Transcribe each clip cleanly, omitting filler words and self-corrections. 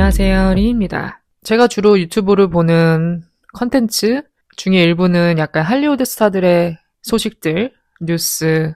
안녕하세요, 리입니다. 제가 주로 유튜브를 보는 컨텐츠 중에 일부는 약간 할리우드 스타들의 소식들, 뉴스,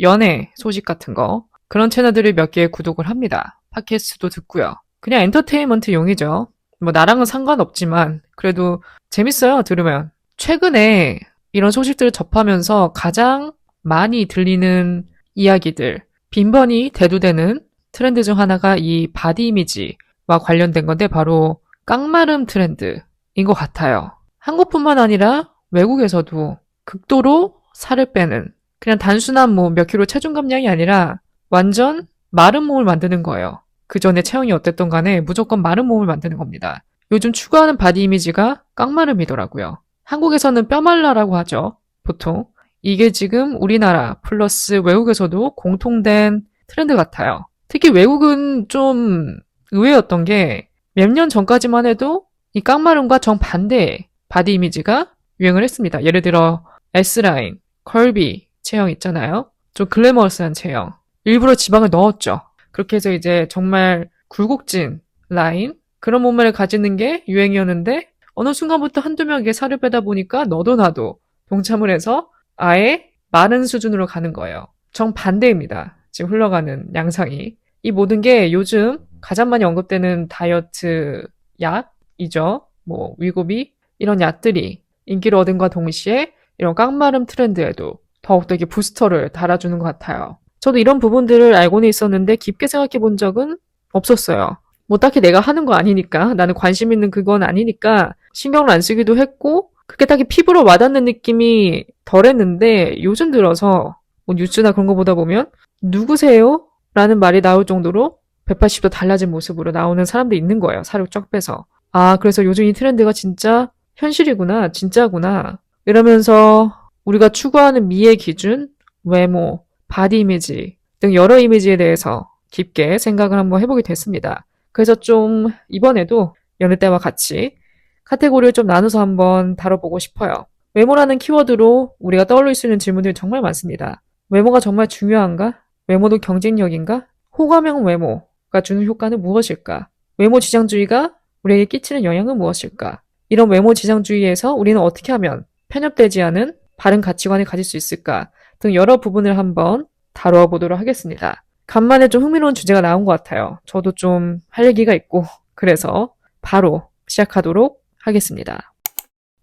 연애 소식 같은 거, 그런 채널들을 몇 개 구독을 합니다. 팟캐스트도 듣고요. 그냥 엔터테인먼트용이죠. 뭐 나랑은 상관없지만 그래도 재밌어요, 들으면. 최근에 이런 소식들을 접하면서 가장 많이 들리는 이야기들, 빈번히 대두되는 트렌드 중 하나가 이 바디 이미지와 관련된 건데 바로 깡마름 트렌드인 것 같아요. 한국뿐만 아니라 외국에서도 극도로 살을 빼는 그냥 단순한 뭐 몇 킬로 체중 감량이 아니라 완전 마른 몸을 만드는 거예요. 그 전에 체형이 어땠던 간에 무조건 마른 몸을 만드는 겁니다. 요즘 추구하는 바디 이미지가 깡마름이더라고요. 한국에서는 뼈말라라고 하죠. 보통. 이게 지금 우리나라 플러스 외국에서도 공통된 트렌드 같아요. 특히 외국은 좀 의외였던 게 몇 년 전까지만 해도 이 깡마름과 정반대의 바디 이미지가 유행을 했습니다. 예를 들어 S라인, 컬비 체형 있잖아요. 좀 글래머러스한 체형. 일부러 지방을 넣었죠. 그렇게 해서 이제 정말 굴곡진 라인, 그런 몸매를 가지는 게 유행이었는데 어느 순간부터 한두 명에게 살을 빼다 보니까 너도 나도 동참을 해서 아예 마른 수준으로 가는 거예요. 정반대입니다. 지금 흘러가는 양상이. 이 모든 게 요즘 가장 많이 언급되는 다이어트 약이죠. 뭐 위고비 이런 약들이 인기를 얻은과 동시에 이런 깡마름 트렌드에도 더욱더 이게 부스터를 달아주는 것 같아요. 저도 이런 부분들을 알고는 있었는데 깊게 생각해 본 적은 없었어요. 뭐 딱히 내가 하는 거 아니니까, 나는 관심 있는 그건 아니니까 신경을 안 쓰기도 했고 그렇게 딱히 피부로 와닿는 느낌이 덜했는데 요즘 들어서 뭐 뉴스나 그런 거 보다 보면 누구세요? 라는 말이 나올 정도로 180도 달라진 모습으로 나오는 사람도 있는 거예요. 살을 쫙 빼서. 아, 그래서 요즘 이 트렌드가 진짜 현실이구나, 진짜구나. 이러면서 우리가 추구하는 미의 기준, 외모, 바디 이미지 등 여러 이미지에 대해서 깊게 생각을 한번 해보게 됐습니다. 그래서 좀 이번에도 여느 때와 같이 카테고리를 좀 나눠서 한번 다뤄보고 싶어요. 외모라는 키워드로 우리가 떠올릴 수 있는 질문들이 정말 많습니다. 외모가 정말 중요한가? 외모도 경쟁력인가? 호감형 외모가 주는 효과는 무엇일까? 외모 지상주의가 우리에게 끼치는 영향은 무엇일까? 이런 외모 지상주의에서 우리는 어떻게 하면 편협되지 않은 바른 가치관을 가질 수 있을까? 등 여러 부분을 한번 다루어 보도록 하겠습니다. 간만에 좀 흥미로운 주제가 나온 것 같아요. 저도 좀 할 얘기가 있고 그래서 바로 시작하도록 하겠습니다.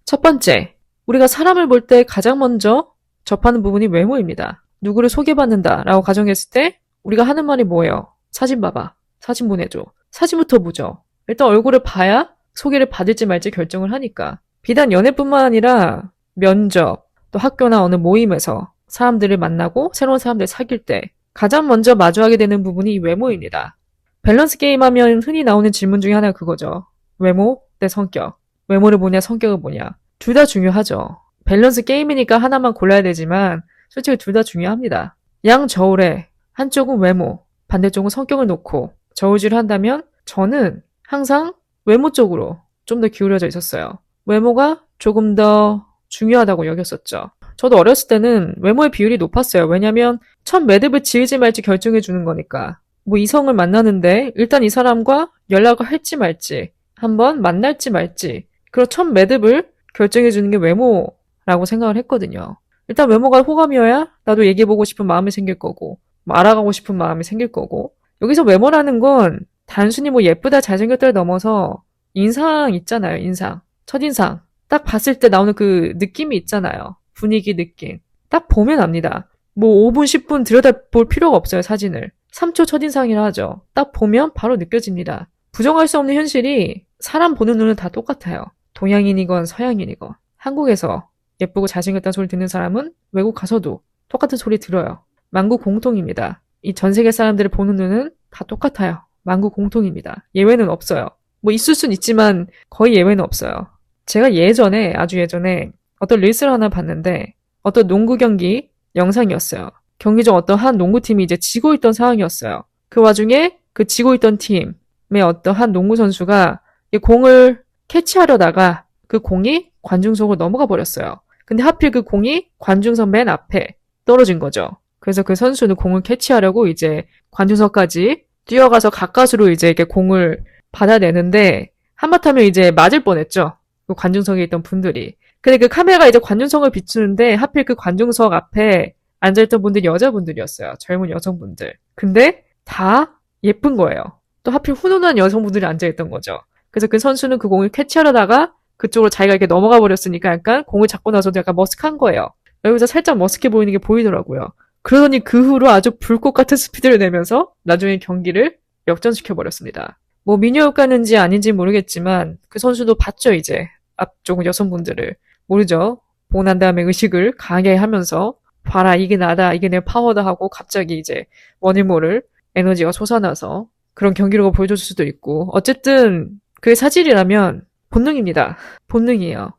첫 번째, 우리가 사람을 볼 때 가장 먼저 접하는 부분이 외모입니다. 누구를 소개받는다라고 가정했을 때 우리가 하는 말이 뭐예요? 사진 봐봐. 사진 보내줘. 사진부터 보죠. 일단 얼굴을 봐야 소개를 받을지 말지 결정을 하니까. 비단 연애뿐만 아니라 면접, 또 학교나 어느 모임에서 사람들을 만나고 새로운 사람들을 사귈 때 가장 먼저 마주하게 되는 부분이 이 외모입니다. 밸런스 게임 하면 흔히 나오는 질문 중에 하나가 그거죠. 외모 대 성격. 외모를 보냐, 성격을 보냐. 둘 다 중요하죠. 밸런스 게임이니까 하나만 골라야 되지만 솔직히 둘 다 중요합니다. 양저울에 한쪽은 외모, 반대쪽은 성격을 놓고 저울질을 한다면 저는 항상 외모 쪽으로 좀 더 기울여져 있었어요. 외모가 조금 더 중요하다고 여겼었죠. 저도 어렸을 때는 외모의 비율이 높았어요. 왜냐면 첫 매듭을 지을지 말지 결정해 주는 거니까. 뭐 이성을 만나는데 일단 이 사람과 연락을 할지 말지, 한번 만날지 말지, 그런 첫 매듭을 결정해 주는 게 외모라고 생각을 했거든요. 일단 외모가 호감이어야 나도 얘기해보고 싶은 마음이 생길 거고, 뭐 알아가고 싶은 마음이 생길 거고. 여기서 외모라는 건 단순히 뭐 예쁘다 잘생겼다를 넘어서 인상 있잖아요. 인상. 첫인상. 딱 봤을 때 나오는 그 느낌이 있잖아요. 분위기 느낌. 딱 보면 압니다. 뭐 5분 10분 들여다볼 필요가 없어요. 사진을. 3초 첫인상이라 하죠. 딱 보면 바로 느껴집니다. 부정할 수 없는 현실이 사람 보는 눈은 다 똑같아요. 동양인이건 서양인이건. 한국에서 예쁘고 잘생겼다는 소리 듣는 사람은 외국 가서도 똑같은 소리 들어요. 만국 공통입니다. 이 전 세계 사람들을 보는 눈은 다 똑같아요. 만국 공통입니다. 예외는 없어요. 뭐 있을 순 있지만 거의 예외는 없어요. 제가 예전에, 아주 예전에 어떤 릴스를 하나 봤는데 어떤 농구 경기 영상이었어요. 경기 중 어떤 한 농구팀이 이제 지고 있던 상황이었어요. 그 와중에 그 지고 있던 팀의 어떤 한 농구 선수가 이 공을 캐치하려다가 그 공이 관중석으로 넘어가 버렸어요. 근데 하필 그 공이 관중석 맨 앞에 떨어진 거죠. 그래서 그 선수는 공을 캐치하려고 이제 관중석까지 뛰어가서 가까스로 이제 이렇게 공을 받아내는데 한바탕에 이제 맞을 뻔했죠. 그 관중석에 있던 분들이. 근데 그 카메라가 이제 관중석을 비추는데 하필 그 관중석 앞에 앉아있던 분들이 여자분들이었어요. 젊은 여성분들. 근데 다 예쁜 거예요. 또 하필 훈훈한 여성분들이 앉아있던 거죠. 그래서 그 선수는 그 공을 캐치하려다가 그쪽으로 자기가 이렇게 넘어가 버렸으니까 약간 공을 잡고 나서도 약간 머쓱한 거예요. 여기서 살짝 머쓱해 보이는 게 보이더라고요. 그러더니 그 후로 아주 불꽃 같은 스피드를 내면서 나중에 경기를 역전시켜 버렸습니다. 뭐 미녀 효과는지 아닌지 모르겠지만 그 선수도 봤죠 이제 앞쪽 여성분들을. 모르죠. 보고 난 다음에 의식을 강하게 하면서 봐라 이게 나다 이게 내 파워다 하고 갑자기 이제 원인 모를 에너지가 솟아나서 그런 경기력을 보여줄 수도 있고 어쨌든 그게 사실이라면 본능입니다. 본능이에요.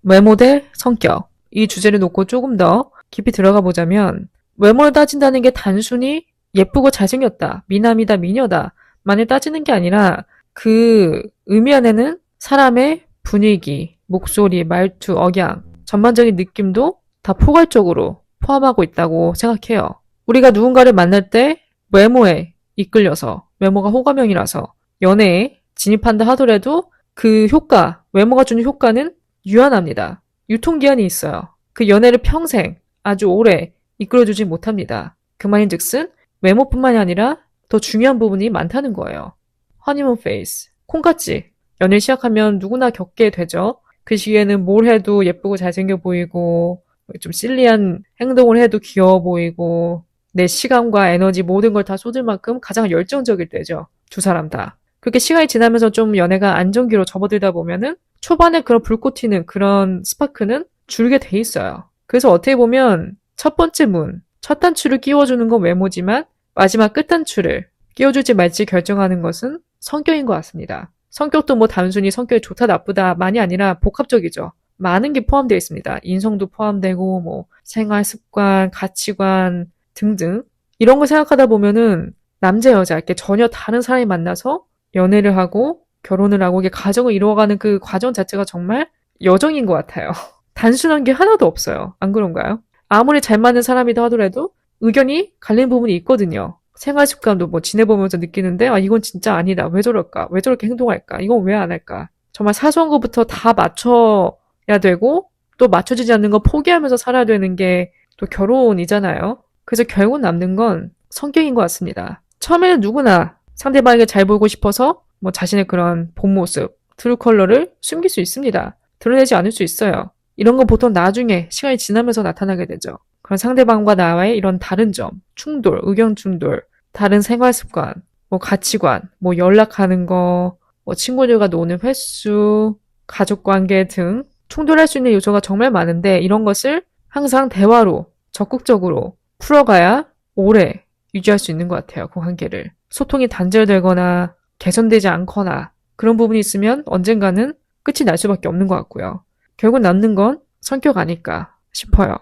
외모 대 성격. 이 주제를 놓고 조금 더 깊이 들어가 보자면 외모를 따진다는 게 단순히 예쁘고 잘생겼다, 미남이다, 미녀다 만을 따지는 게 아니라 그 의미 안에는 사람의 분위기, 목소리, 말투, 억양, 전반적인 느낌도 다 포괄적으로 포함하고 있다고 생각해요. 우리가 누군가를 만날 때 외모에 이끌려서 외모가 호감형이라서 연애에 진입한다 하더라도 그 효과, 외모가 주는 효과는 유한합니다. 유통기한이 있어요. 그 연애를 평생 아주 오래 이끌어주지 못합니다. 그 말인즉슨 외모뿐만이 아니라 더 중요한 부분이 많다는 거예요. 허니문 페이스, 콩깍지. 연애를 시작하면 누구나 겪게 되죠. 그 시기에는 뭘 해도 예쁘고 잘생겨 보이고 좀 실리한 행동을 해도 귀여워 보이고 내 시간과 에너지 모든 걸 다 쏟을 만큼 가장 열정적일 때죠. 두 사람 다. 그렇게 시간이 지나면서 좀 연애가 안정기로 접어들다 보면은 초반에 그런 불꽃 튀는 그런 스파크는 줄게 돼 있어요. 그래서 어떻게 보면 첫 번째 문, 첫 단추를 끼워주는 건 외모지만 마지막 끝 단추를 끼워줄지 말지 결정하는 것은 성격인 것 같습니다. 성격도 뭐 단순히 성격이 좋다 나쁘다만이 아니라 복합적이죠. 많은 게 포함되어 있습니다. 인성도 포함되고 뭐 생활 습관, 가치관 등등 이런 걸 생각하다 보면은 남자 여자 이렇게 전혀 다른 사람이 만나서 연애를 하고 결혼을 하고 이게 가정을 이루어가는 그 과정 자체가 정말 여정인 것 같아요. 단순한 게 하나도 없어요. 안 그런가요? 아무리 잘 맞는 사람이다 하더라도 의견이 갈리는 부분이 있거든요. 생활 습관도 뭐 지내보면서 느끼는데 아 이건 진짜 아니다. 왜 저럴까? 왜 저렇게 행동할까? 이건 왜 안 할까? 정말 사소한 것부터 다 맞춰야 되고 또 맞춰지지 않는 거 포기하면서 살아야 되는 게 또 결혼이잖아요. 그래서 결국 남는 건 성격인 것 같습니다. 처음에는 누구나 상대방에게 잘 보이고 싶어서 뭐 자신의 그런 본 모습, 트루 컬러를 숨길 수 있습니다. 드러내지 않을 수 있어요. 이런 건 보통 나중에 시간이 지나면서 나타나게 되죠. 그런 상대방과 나와의 이런 다른 점, 충돌, 의견 충돌, 다른 생활 습관, 뭐 가치관, 뭐 연락하는 거, 뭐 친구들과 노는 횟수, 가족 관계 등 충돌할 수 있는 요소가 정말 많은데 이런 것을 항상 대화로 적극적으로 풀어가야 오래 유지할 수 있는 것 같아요. 그 관계를. 소통이 단절되거나 개선되지 않거나 그런 부분이 있으면 언젠가는 끝이 날 수밖에 없는 것 같고요. 결국 남는 건 성격 아닐까 싶어요.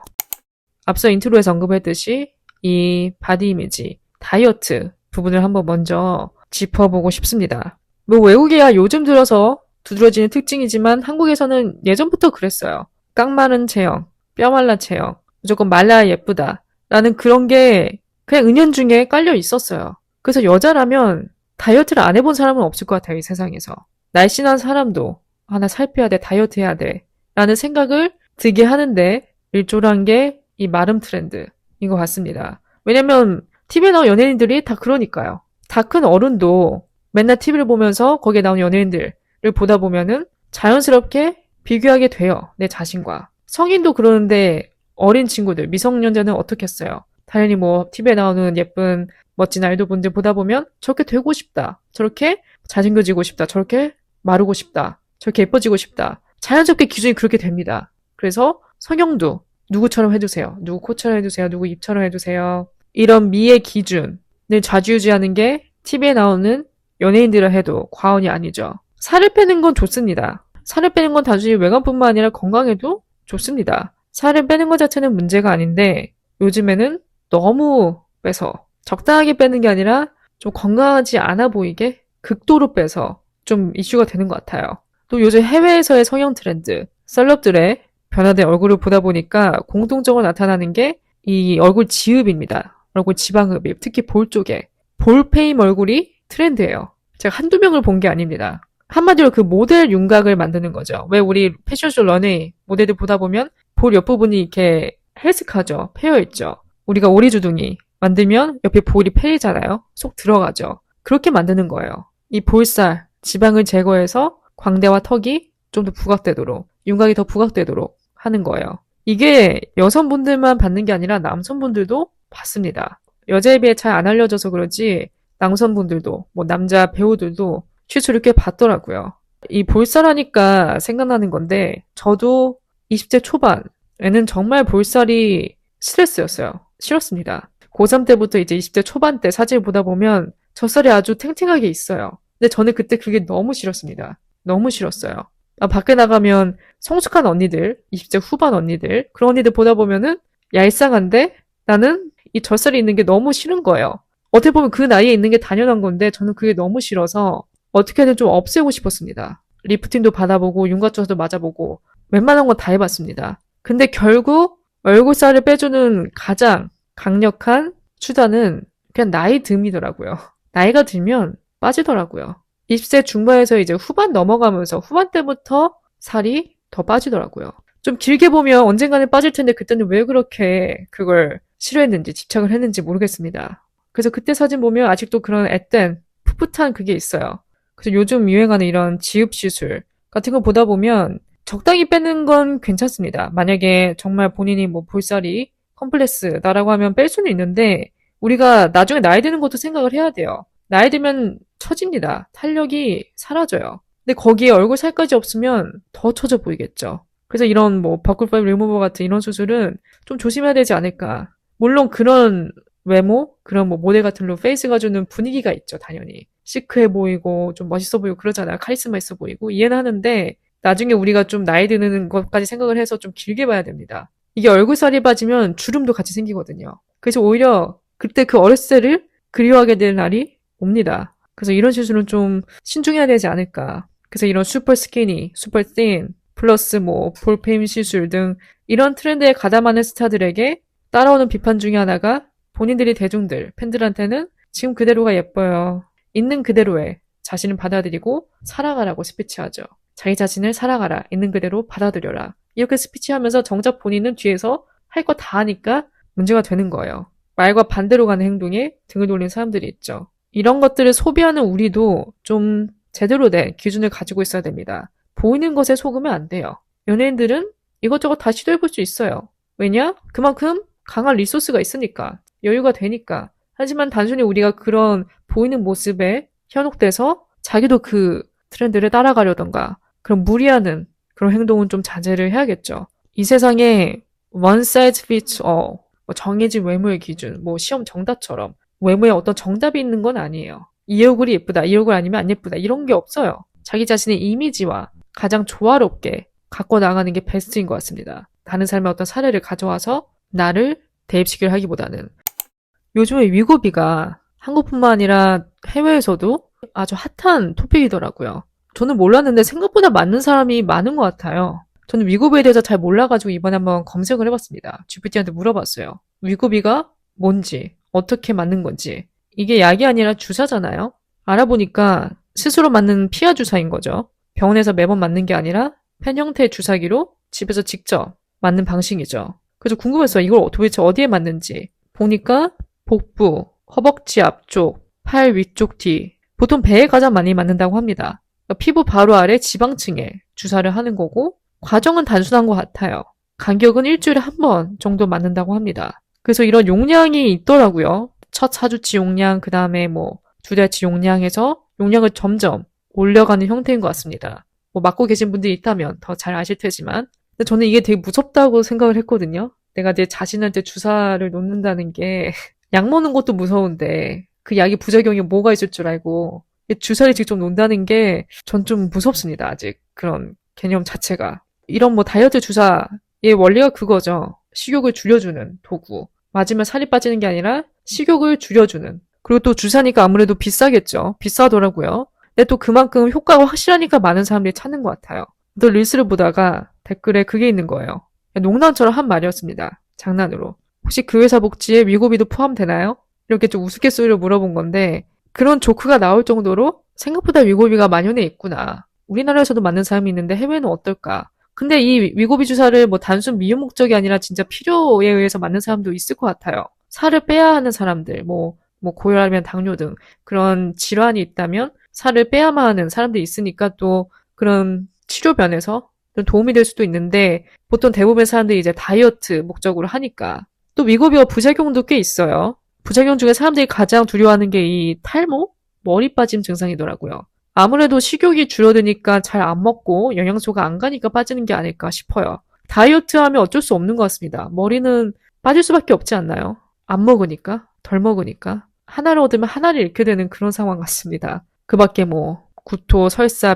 앞서 인트로에서 언급했듯이 이 바디 이미지, 다이어트 부분을 한번 먼저 짚어보고 싶습니다. 뭐 외국이야 요즘 들어서 두드러지는 특징이지만 한국에서는 예전부터 그랬어요. 깡마른 체형, 뼈말라 체형, 무조건 말라야 예쁘다 라는 그런 게 그냥 은연중에 깔려 있었어요. 그래서 여자라면 다이어트를 안 해본 사람은 없을 것 같아요. 이 세상에서. 날씬한 사람도 하나 살 빼야 돼, 다이어트 해야 돼 라는 생각을 들게 하는데 일조란 게 이 마름 트렌드인 것 같습니다. 왜냐면 TV에 나온 연예인들이 다 그러니까요. 다 큰 어른도 맨날 TV를 보면서 거기에 나온 연예인들을 보다 보면은 자연스럽게 비교하게 돼요. 내 자신과. 성인도 그러는데 어린 친구들, 미성년자는 어떻겠어요? 당연히 뭐 TV에 나오는 예쁜 멋진 아이돌분들 보다 보면 저렇게 되고 싶다. 저렇게 잘생겨지고 싶다. 저렇게 마르고 싶다. 저렇게 예뻐지고 싶다. 자연스럽게 기준이 그렇게 됩니다. 그래서 성형도 누구처럼 해주세요. 누구 코처럼 해주세요. 누구 입처럼 해주세요. 이런 미의 기준을 좌지우지하는 게 TV에 나오는 연예인들을 해도 과언이 아니죠. 살을 빼는 건 좋습니다. 살을 빼는 건 단순히 외관뿐만 아니라 건강에도 좋습니다. 살을 빼는 것 자체는 문제가 아닌데 요즘에는 너무 빼서 적당하게 빼는 게 아니라 좀 건강하지 않아 보이게 극도로 빼서 좀 이슈가 되는 것 같아요. 또 요즘 해외에서의 성형 트렌드, 셀럽들의 변화된 얼굴을 보다 보니까 공통적으로 나타나는 게 이 얼굴 지읍입니다. 얼굴 지방흡입, 특히 볼 쪽에. 볼 페임 얼굴이 트렌드예요. 제가 한두 명을 본 게 아닙니다. 한마디로 그 모델 윤곽을 만드는 거죠. 왜 우리 패션쇼 런웨이 모델들 보다 보면 볼 옆부분이 이렇게 헬스카죠. 패여 있죠. 우리가 오리주둥이 만들면 옆에 볼이 패이잖아요. 쏙 들어가죠. 그렇게 만드는 거예요. 이 볼살, 지방을 제거해서 광대와 턱이 좀 더 부각되도록, 윤곽이 더 부각되도록 하는 거예요. 이게 여성분들만 받는 게 아니라 남성분들도 받습니다. 여자에 비해 잘 안 알려져서 그러지 남성분들도, 뭐 남자 배우들도 시술을 꽤 받더라고요. 이 볼살하니까 생각나는 건데 저도 20대 초반에는 정말 볼살이 스트레스였어요. 싫었습니다. 고3 때부터 이제 20대 초반 때 사진을 보다 보면 젖살이 아주 탱탱하게 있어요. 근데 저는 그때 그게 너무 싫었습니다. 너무 싫었어요. 밖에 나가면 성숙한 언니들, 20대 후반 언니들, 그런 언니들 보다 보면은 얄쌍한데 나는 이 젖살이 있는 게 너무 싫은 거예요. 어떻게 보면 그 나이에 있는 게 당연한 건데 저는 그게 너무 싫어서 어떻게든 좀 없애고 싶었습니다. 리프팅도 받아보고 윤곽주사도 맞아보고 웬만한 건 다 해봤습니다. 근데 결국 얼굴살을 빼주는 가장 강력한 수단은 그냥 나이 듦이더라고요. 나이가 들면 빠지더라고요. 20세 중반에서 이제 후반 넘어가면서 후반 때부터 살이 더 빠지더라고요. 좀 길게 보면 언젠가는 빠질 텐데 그때는 왜 그렇게 그걸 싫어했는지 집착을 했는지 모르겠습니다. 그래서 그때 사진 보면 아직도 그런 앳된 풋풋한 그게 있어요. 그래서 요즘 유행하는 이런 지읍 시술 같은 거 보다 보면 적당히 빼는 건 괜찮습니다. 만약에 정말 본인이 뭐 볼살이 컴플렉스다라고 하면 뺄 수는 있는데 우리가 나중에 나이 드는 것도 생각을 해야 돼요. 나이 들면 처집니다. 탄력이 사라져요. 근데 거기에 얼굴 살까지 없으면 더 처져 보이겠죠. 그래서 이런 뭐 버클5 리무버 같은 이런 수술은 좀 조심해야 되지 않을까. 물론 그런 외모, 그런 뭐 모델 같은 로 페이스가 주는 분위기가 있죠, 당연히. 시크해 보이고 좀 멋있어 보이고 그러잖아요. 카리스마 있어 보이고 이해는 하는데 나중에 우리가 좀 나이 드는 것까지 생각을 해서 좀 길게 봐야 됩니다. 이게 얼굴살이 빠지면 주름도 같이 생기거든요. 그래서 오히려 그때 그 어렸을 때를 그리워하게 될 날이 옵니다. 그래서 이런 시술은 좀 신중해야 되지 않을까. 그래서 이런 슈퍼 스키니, 슈퍼 틴, 플러스 뭐 볼페임 시술 등 이런 트렌드에 가담하는 스타들에게 따라오는 비판 중에 하나가 본인들이 대중들, 팬들한테는 지금 그대로가 예뻐요. 있는 그대로의 자신을 받아들이고 살아가라고 스피치하죠. 자기 자신을 살아가라. 있는 그대로 받아들여라. 이렇게 스피치하면서 정작 본인은 뒤에서 할 거 다 하니까 문제가 되는 거예요. 말과 반대로 가는 행동에 등을 돌리는 사람들이 있죠. 이런 것들을 소비하는 우리도 좀 제대로 된 기준을 가지고 있어야 됩니다. 보이는 것에 속으면 안 돼요. 연예인들은 이것저것 다 시도해볼 수 있어요. 왜냐? 그만큼 강한 리소스가 있으니까. 여유가 되니까. 하지만 단순히 우리가 그런 보이는 모습에 현혹돼서 자기도 그 트렌드를 따라가려던가 그런 무리하는 그런 행동은 좀 자제를 해야겠죠. 이 세상에 one size fits all, 뭐 정해진 외모의 기준, 뭐 시험 정답처럼 외모에 어떤 정답이 있는 건 아니에요. 이 얼굴이 예쁘다, 이 얼굴 아니면 안 예쁘다 이런 게 없어요. 자기 자신의 이미지와 가장 조화롭게 갖고 나가는 게 베스트인 것 같습니다. 다른 사람의 어떤 사례를 가져와서 나를 대입시키려 하기보다는 요즘에 위고비가 한국뿐만 아니라 해외에서도 아주 핫한 토픽이더라고요. 저는 몰랐는데 생각보다 맞는 사람이 많은 것 같아요. 저는 위고비에 대해서 잘 몰라가지고 이번에 한번 검색을 해봤습니다. GPT한테 물어봤어요. 위고비가 뭔지, 어떻게 맞는 건지. 이게 약이 아니라 주사잖아요. 알아보니까 스스로 맞는 피하 주사인 거죠. 병원에서 매번 맞는 게 아니라 펜 형태의 주사기로 집에서 직접 맞는 방식이죠. 그래서 궁금했어요. 이걸 도대체 어디에 맞는지. 보니까 복부, 허벅지 앞쪽, 팔 위쪽 뒤, 보통 배에 가장 많이 맞는다고 합니다. 그러니까 피부 바로 아래 지방층에 주사를 하는 거고 과정은 단순한 것 같아요. 간격은 일주일에 한 번 정도 맞는다고 합니다. 그래서 이런 용량이 있더라고요. 첫 4주치 용량, 그 다음에 뭐 2달치 용량해서 용량을 점점 올려가는 형태인 것 같습니다. 뭐 맞고 계신 분들이 있다면 더 잘 아실 테지만 근데 저는 이게 되게 무섭다고 생각을 했거든요. 내가 내 자신한테 주사를 놓는다는 게 약 먹는 것도 무서운데 그 약이 부작용이 뭐가 있을 줄 알고 주사를 직접 놓는다는 게 전 좀 무섭습니다. 아직 그런 개념 자체가. 이런 뭐 다이어트 주사의 원리가 그거죠. 식욕을 줄여주는 도구. 맞으면 살이 빠지는 게 아니라 식욕을 줄여주는. 그리고 또 주사니까 아무래도 비싸겠죠. 비싸더라고요. 근데 또 그만큼 효과가 확실하니까 많은 사람들이 찾는 것 같아요. 또 릴스를 보다가 댓글에 그게 있는 거예요. 농담처럼 한 말이었습니다. 장난으로. 혹시 그 회사 복지에 위고비도 포함되나요? 이렇게 좀 우스갯소리로 물어본 건데 그런 조크가 나올 정도로 생각보다 위고비가 만연해 있구나. 우리나라에서도 맞는 사람이 있는데 해외는 어떨까? 근데 이 위고비 주사를 뭐 단순 미용 목적이 아니라 진짜 필요에 의해서 맞는 사람도 있을 것 같아요. 살을 빼야 하는 사람들, 뭐 고혈압이나 당뇨 등 그런 질환이 있다면 살을 빼야만 하는 사람들이 있으니까 또 그런 치료변에서 좀 도움이 될 수도 있는데 보통 대부분의 사람들이 이제 다이어트 목적으로 하니까 또 위고비와 부작용도 꽤 있어요. 부작용 중에 사람들이 가장 두려워하는 게 이 탈모? 머리 빠짐 증상이더라고요. 아무래도 식욕이 줄어드니까 잘 안 먹고 영양소가 안 가니까 빠지는 게 아닐까 싶어요. 다이어트 하면 어쩔 수 없는 것 같습니다. 머리는 빠질 수밖에 없지 않나요? 안 먹으니까, 덜 먹으니까. 하나를 얻으면 하나를 잃게 되는 그런 상황 같습니다. 그 밖에 뭐, 구토, 설사,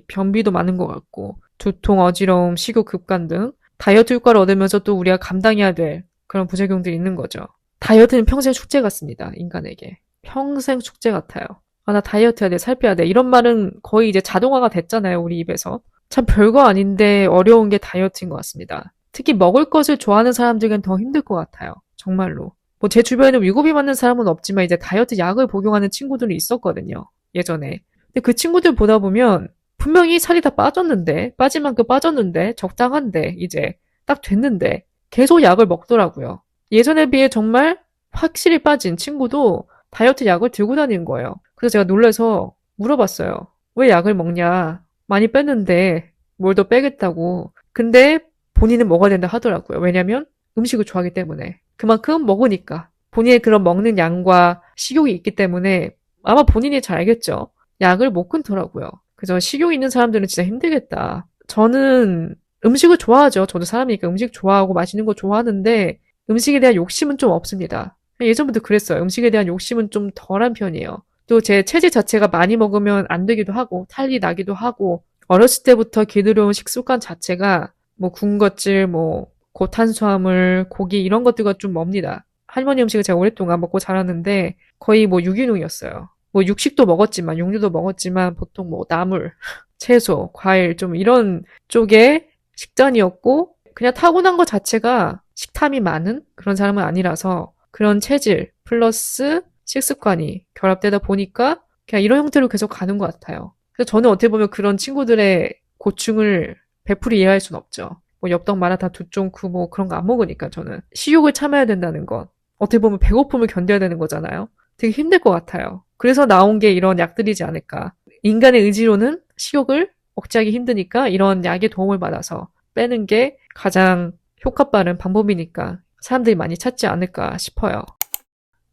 변비도 많은 것 같고, 두통, 어지러움, 식욕 급감 등 다이어트 효과를 얻으면서 또 우리가 감당해야 될 그런 부작용들이 있는 거죠. 다이어트는 평생 숙제 같습니다. 인간에게. 평생 숙제 같아요. 아, 나 다이어트 해야 돼, 살 빼야 돼. 이런 말은 거의 이제 자동화가 됐잖아요, 우리 입에서. 참 별거 아닌데 어려운 게 다이어트인 것 같습니다. 특히 먹을 것을 좋아하는 사람들은 더 힘들 것 같아요. 정말로. 뭐 제 주변에는 위고비 맞는 사람은 없지만 이제 다이어트 약을 복용하는 친구들이 있었거든요. 예전에. 근데 그 친구들 보다 보면 분명히 살이 다 빠졌는데, 빠질 만큼 빠졌는데, 적당한데, 이제 딱 됐는데, 계속 약을 먹더라고요. 예전에 비해 정말 확실히 빠진 친구도 다이어트 약을 들고 다니는 거예요. 그래서 제가 놀라서 물어봤어요. 왜 약을 먹냐? 많이 뺐는데 뭘 더 빼겠다고. 근데 본인은 먹어야 된다 하더라고요. 왜냐면 음식을 좋아하기 때문에. 그만큼 먹으니까. 본인의 그런 먹는 양과 식욕이 있기 때문에 아마 본인이 잘 알겠죠. 약을 못 끊더라고요. 그래서 식욕 있는 사람들은 진짜 힘들겠다. 저는 음식을 좋아하죠. 저도 사람이니까 음식 좋아하고 맛있는 거 좋아하는데 음식에 대한 욕심은 좀 없습니다. 예전부터 그랬어요. 음식에 대한 욕심은 좀 덜한 편이에요. 또 제 체질 자체가 많이 먹으면 안 되기도 하고 탈이 나기도 하고 어렸을 때부터 길들여온 식습관 자체가 뭐 군것질, 뭐 고탄수화물, 고기 이런 것들과 좀 멉니다. 할머니 음식을 제가 오랫동안 먹고 자랐는데 거의 뭐 유기농이었어요. 뭐 육식도 먹었지만 육류도 먹었지만 보통 뭐 나물, 채소, 과일 좀 이런 쪽의 식단이었고 그냥 타고난 것 자체가 식탐이 많은 그런 사람은 아니라서 그런 체질 플러스 식습관이 결합되다 보니까 그냥 이런 형태로 계속 가는 것 같아요. 그래서 저는 어떻게 보면 그런 친구들의 고충을 100% 이해할 순 없죠. 뭐 엽떡 마라탕 두쫑쿠 뭐 그런 거 안 먹으니까 저는 식욕을 참아야 된다는 것 어떻게 보면 배고픔을 견뎌야 되는 거잖아요. 되게 힘들 것 같아요. 그래서 나온 게 이런 약들이지 않을까. 인간의 의지로는 식욕을 억제하기 힘드니까 이런 약의 도움을 받아서 빼는 게 가장 효과 빠른 방법이니까 사람들이 많이 찾지 않을까 싶어요.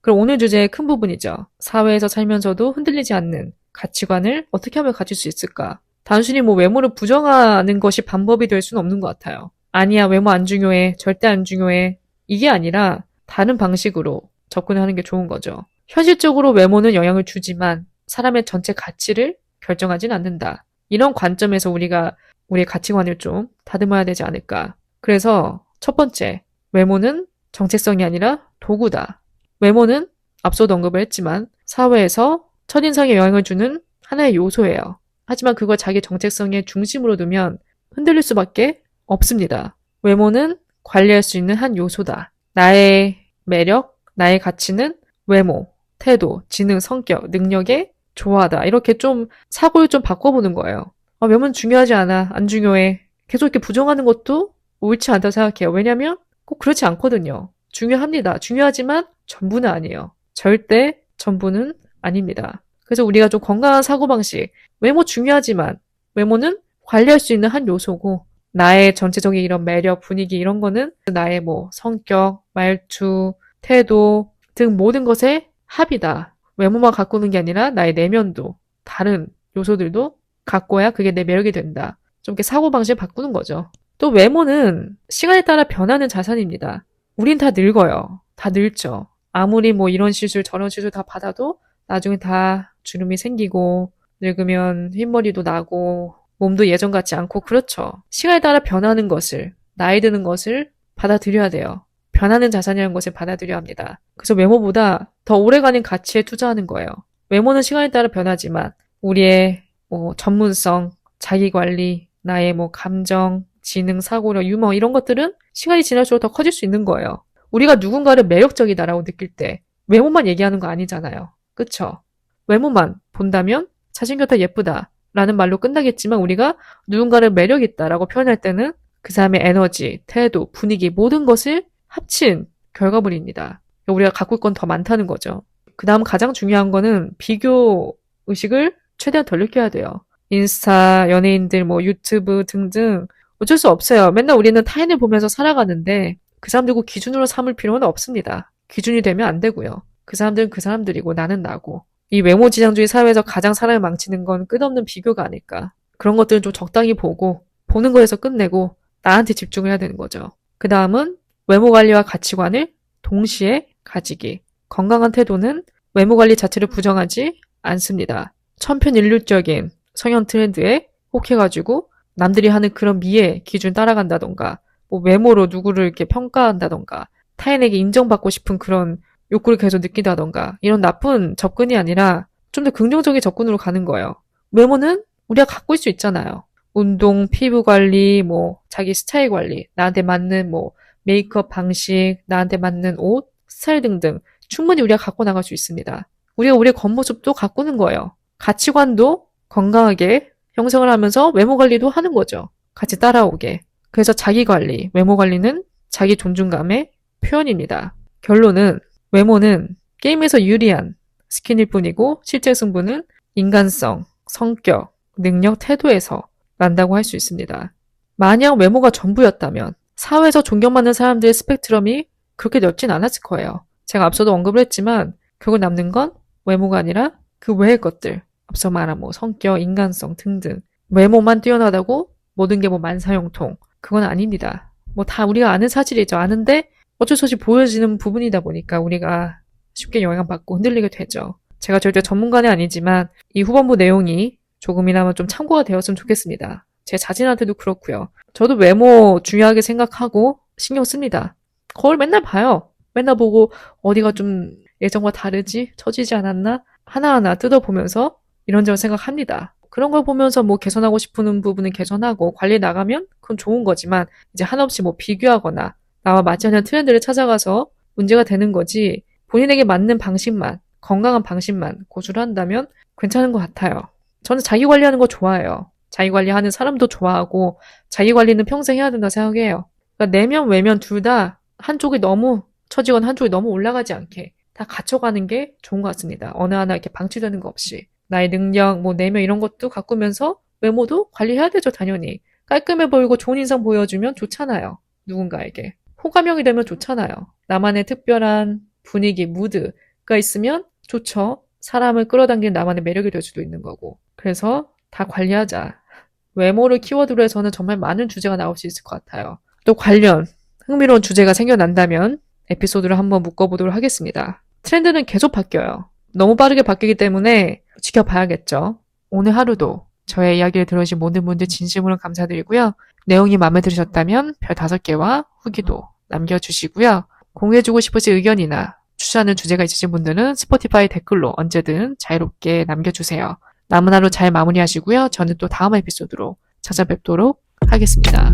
그럼 오늘 주제의 큰 부분이죠. 사회에서 살면서도 흔들리지 않는 가치관을 어떻게 하면 가질 수 있을까? 단순히 뭐 외모를 부정하는 것이 방법이 될 수는 없는 것 같아요. 아니야, 외모 안 중요해. 절대 안 중요해. 이게 아니라 다른 방식으로 접근하는 게 좋은 거죠. 현실적으로 외모는 영향을 주지만 사람의 전체 가치를 결정하진 않는다. 이런 관점에서 우리가 우리의 가치관을 좀 다듬어야 되지 않을까. 그래서 첫 번째, 외모는 정체성이 아니라 도구다. 외모는 앞서도 언급을 했지만 사회에서 첫인상에 영향을 주는 하나의 요소예요. 하지만 그걸 자기 정체성의 중심으로 두면 흔들릴 수밖에 없습니다. 외모는 관리할 수 있는 한 요소다. 나의 매력, 나의 가치는 외모, 태도, 지능, 성격, 능력에 좋아하다. 이렇게 좀 사고를 좀 바꿔보는 거예요. 외모는 중요하지 않아. 안 중요해. 계속 이렇게 부정하는 것도 옳지 않다고 생각해요. 왜냐면 꼭 그렇지 않거든요. 중요합니다. 중요하지만 전부는 아니에요. 절대 전부는 아닙니다. 그래서 우리가 좀 건강한 사고방식, 외모 중요하지만 외모는 관리할 수 있는 한 요소고 나의 전체적인 이런 매력, 분위기 이런 거는 나의 뭐 성격, 말투, 태도 등 모든 것의 합이다. 외모만 가꾸는 게 아니라 나의 내면도 다른 요소들도 가꿔야 그게 내 매력이 된다. 좀 이렇게 사고방식을 바꾸는 거죠. 또 외모는 시간에 따라 변하는 자산입니다. 우린 다 늙어요. 다 늙죠. 아무리 뭐 이런 시술 저런 시술 다 받아도 나중에 다 주름이 생기고 늙으면 흰머리도 나고 몸도 예전 같지 않고 그렇죠. 시간에 따라 변하는 것을 나이 드는 것을 받아들여야 돼요. 변하는 자산이라는 것을 받아들여야 합니다. 그래서 외모보다 더 오래가는 가치에 투자하는 거예요. 외모는 시간에 따라 변하지만 우리의 뭐 전문성, 자기관리, 나의 뭐 감정, 지능, 사고력, 유머 이런 것들은 시간이 지날수록 더 커질 수 있는 거예요. 우리가 누군가를 매력적이다라고 느낄 때 외모만 얘기하는 거 아니잖아요. 그쵸? 외모만 본다면 잘생겼다 예쁘다 라는 말로 끝나겠지만 우리가 누군가를 매력있다라고 표현할 때는 그 사람의 에너지, 태도, 분위기 모든 것을 합친 결과물입니다. 우리가 가꿀 건 더 많다는 거죠. 그 다음 가장 중요한 거는 비교 의식을 최대한 덜 느껴야 돼요. 인스타, 연예인들, 뭐 유튜브 등등 어쩔 수 없어요. 맨날 우리는 타인을 보면서 살아가는데 그 사람들고 기준으로 삼을 필요는 없습니다. 기준이 되면 안 되고요. 그 사람들은 그 사람들이고 나는 나고. 이 외모 지상주의 사회에서 가장 사람을 망치는 건 끝없는 비교가 아닐까. 그런 것들은 좀 적당히 보고 보는 거에서 끝내고 나한테 집중을 해야 되는 거죠. 그 다음은 외모 관리와 가치관을 동시에 가지기. 건강한 태도는 외모 관리 자체를 부정하지 않습니다. 천편일률적인 성형 트렌드에 혹해가지고 남들이 하는 그런 미의 기준 따라간다던가 뭐 외모로 누구를 이렇게 평가한다던가 타인에게 인정받고 싶은 그런 욕구를 계속 느낀다던가 이런 나쁜 접근이 아니라 좀 더 긍정적인 접근으로 가는 거예요. 외모는 우리가 가꿀 수 있잖아요. 운동, 피부 관리, 뭐 자기 스타일 관리, 나한테 맞는 뭐 메이크업 방식, 나한테 맞는 옷, 스타일 등등 충분히 우리가 갖고 나갈 수 있습니다. 우리가 우리의 겉모습도 가꾸는 거예요. 가치관도 건강하게 형성을 하면서 외모 관리도 하는 거죠. 같이 따라오게. 그래서 자기 관리, 외모 관리는 자기 존중감의 표현입니다. 결론은 외모는 게임에서 유리한 스킨일 뿐이고 실제 승부는 인간성, 성격, 능력, 태도에서 난다고 할 수 있습니다. 만약 외모가 전부였다면 사회에서 존경받는 사람들의 스펙트럼이 그렇게 넓진 않았을 거예요. 제가 앞서도 언급을 했지만 결국 남는 건 외모가 아니라 그 외의 것들. 앞서 말한 뭐 성격, 인간성 등등. 외모만 뛰어나다고 모든 게 뭐 만사형통. 그건 아닙니다. 뭐 다 우리가 아는 사실이죠. 아는데 어쩔 수 없이 보여지는 부분이다 보니까 우리가 쉽게 영향받고 흔들리게 되죠. 제가 절대 전문가는 아니지만 이 후반부 내용이 조금이나마 좀 참고가 되었으면 좋겠습니다. 제 자신한테도 그렇고요. 저도 외모 중요하게 생각하고 신경 씁니다. 거울 맨날 봐요. 맨날 보고 어디가 좀 예전과 다르지? 처지지 않았나? 하나하나 뜯어보면서 이런저런 생각합니다. 그런 걸 보면서 뭐 개선하고 싶은 부분은 개선하고 관리 나가면 그건 좋은 거지만 이제 한없이 뭐 비교하거나 나와 맞지 않는 트렌드를 찾아가서 문제가 되는 거지 본인에게 맞는 방식만, 건강한 방식만 고수를 한다면 괜찮은 것 같아요. 저는 자기 관리하는 거 좋아해요. 자기 관리하는 사람도 좋아하고 자기 관리는 평생 해야 된다 생각해요. 그러니까 내면 외면 둘 다 한쪽이 너무 처지거나 한쪽이 너무 올라가지 않게 다 갖춰가는 게 좋은 것 같습니다. 어느 하나 이렇게 방치되는 거 없이. 나의 능력, 뭐 내면 이런 것도 가꾸면서 외모도 관리해야 되죠, 당연히. 깔끔해 보이고 좋은 인상 보여주면 좋잖아요. 누군가에게. 호감형이 되면 좋잖아요. 나만의 특별한 분위기, 무드가 있으면 좋죠. 사람을 끌어당기는 나만의 매력이 될 수도 있는 거고. 그래서 다 관리하자. 외모를 키워드로 해서는 정말 많은 주제가 나올 수 있을 것 같아요. 또 관련 흥미로운 주제가 생겨난다면 에피소드를 한번 묶어보도록 하겠습니다. 트렌드는 계속 바뀌어요. 너무 빠르게 바뀌기 때문에 지켜봐야겠죠. 오늘 하루도 저의 이야기를 들어주신 모든 분들 진심으로 감사드리고요. 내용이 마음에 들으셨다면 별 5개와 후기도 남겨주시고요. 공유해주고 싶으신 의견이나 추천하는 주제가 있으신 분들은 스포티파이 댓글로 언제든 자유롭게 남겨주세요. 남은 하루 잘 마무리하시고요. 저는 또 다음 에피소드로 찾아뵙도록 하겠습니다.